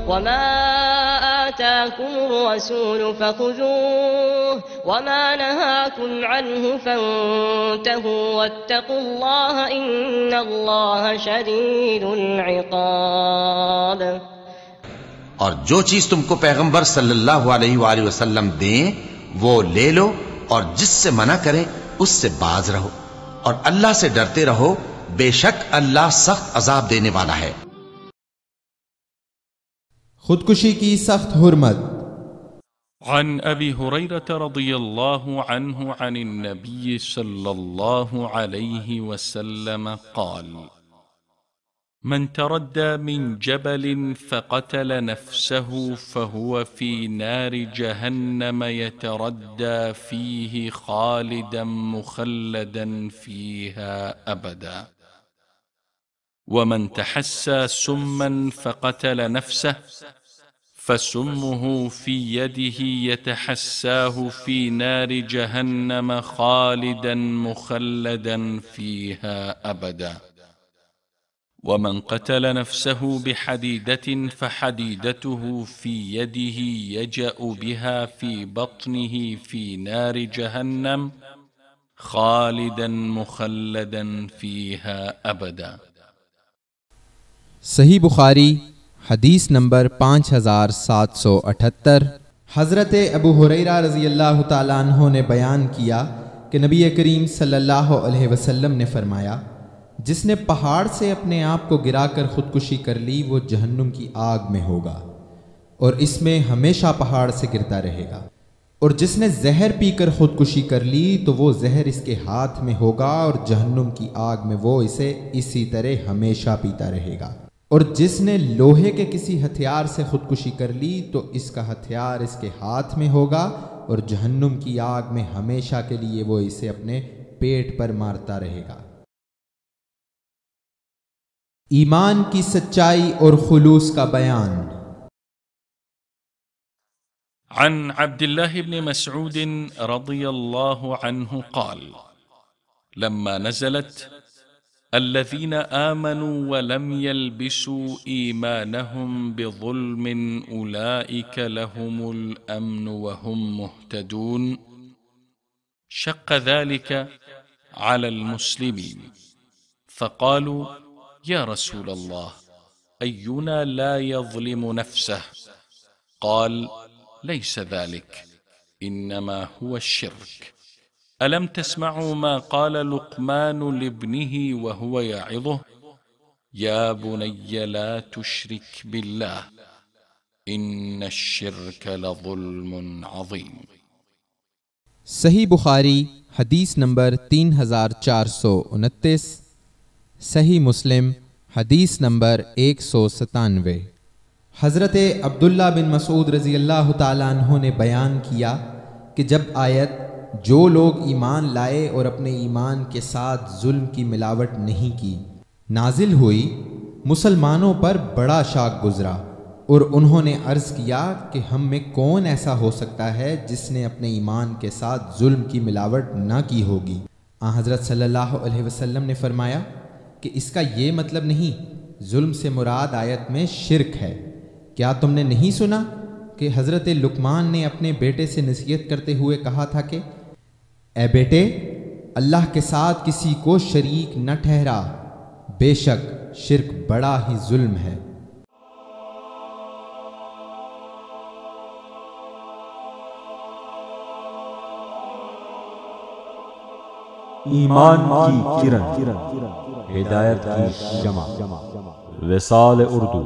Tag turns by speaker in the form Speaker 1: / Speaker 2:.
Speaker 1: वमा आताकुमुर रसूल फखुजूह वमा नहाकुम अन्हु फंतहू वत्तकुल्लाह इन्नल्लाह शदीदुल इक़ाब।
Speaker 2: और जो चीज तुमको पैगंबर सल्लल्लाहु अलैहि वसल्लम दें वो ले लो, और जिससे मना करें उससे बाज रहो, और अल्लाह से डरते रहो, बेशक अल्लाह सख्त अजाब देने वाला है।
Speaker 3: खुदकुशी की सख्त हुर्मत।
Speaker 4: अन अबी हुरैरह रज़ियल्लाहु अन्हु अनिन नबी सल्लल्लाहु अलैहि वसल्लम क़ाल मन तरद्दा मिन जबलिन फ़क़तल नफ़्सहु फ़हुव फ़ी नारि जहन्नम यतरद्दा फ़ीहि ख़ालिदन मुख़ल्लदन फ़ीहा अबदा वमन तहस्सा सुम्मन फ़क़तल नफ़्सहु फ़सुम्मुहु फ़ी यदिहि यतहस्साहु फ़ी नारि जहन्नम ख़ालिदन मुख़ल्लदन फ़ीहा अबदा वमन क़तल नफ़्सहु बिहदीदतिन फ़हदीदतुहु फ़ी यदिहि यजअु बिहा फ़ी बत्निहि फ़ी नारि जहन्नम ख़ालिदन मुख़ल्लदन फ़ीहा अबदा।
Speaker 3: सही बुखारी हदीस नंबर 5778। हज़रत अबू हुरैरा रज़ियल्लाहु ताला अन्हु ने बयान किया कि नबी करीम सल्लल्लाहु अलैहि वसल्लम ने फरमाया, जिसने पहाड़ से अपने आप को गिराकर खुदकुशी कर ली वो जहन्नुम की आग में होगा और इसमें हमेशा पहाड़ से गिरता रहेगा। और जिसने जहर पीकर खुदकुशी कर ली तो वो जहर इसके हाथ में होगा और जहन्नुम की आग में वो इसे इसी तरह हमेशा पीता रहेगा। और जिसने लोहे के किसी हथियार से खुदकुशी कर ली तो इसका हथियार इसके हाथ में होगा और जहन्नुम की आग में हमेशा के लिए वो इसे अपने पेट पर मारता रहेगा। ईमान की सच्चाई और खुलूस का बयान।
Speaker 4: अन अब्दुल्लाह इब्न मसऊद रज़ियल्लाहु अन्हु क़ाल लम्मा नज़लत अल्लज़ीना आमनू व लम यल्बिसू ईमानहुम बिज़ुल्मिन उलाइक लहुमुल अम्नु व हुम मुहतदून शक़्क़ ज़ालिका अलल मुस्लिमीन फ़क़ालू या रसूल अल्लाह अय्युना ला यज़लिमु नफ़्सहु क़ाल लैस ज़ालिक इन्नमा हुवा शिर्क अलम तस्मअू मा क़ाल लुक़मान लिब्निही व हुवा यइज़ुहु या बुनय्य ला तुश्रिक बिल्लाह इन्नश्शिर्क लज़ुल्मुन अज़ीम।
Speaker 3: सही बुखारी हदीस नंबर 3429। सही मुस्लिम हदीस नंबर 197। हज़रत अब्दुल्ला बिन मसूद रज़ी अल्लाह ताला अन्हु ने बयान किया कि जब आयत जो लोग ईमान लाए और अपने ईमान के साथ जुल्म की मिलावट नहीं की नाजिल हुई, मुसलमानों पर बड़ा शाक गुजरा और उन्होंने अर्ज़ किया कि हम में कौन ऐसा हो सकता है जिसने अपने ईमान के साथ जुल्म की मिलावट ना की होगी। हज़रत सल्लल्लाहु अलैहि वसल्लम ने फरमाया कि इसका ये मतलब नहीं, जुल्म से मुराद आयत में शिर्क है। क्या तुमने नहीं सुना कि हज़रत लुकमान ने अपने बेटे से नसीहत करते हुए कहा था कि ए बेटे, अल्लाह के साथ किसी को शरीक न ठहरा, बेशक शिर्क बड़ा ही जुल्म है।
Speaker 5: ईमान की किरण, हिदायत की शमा, विसाल उर्दू।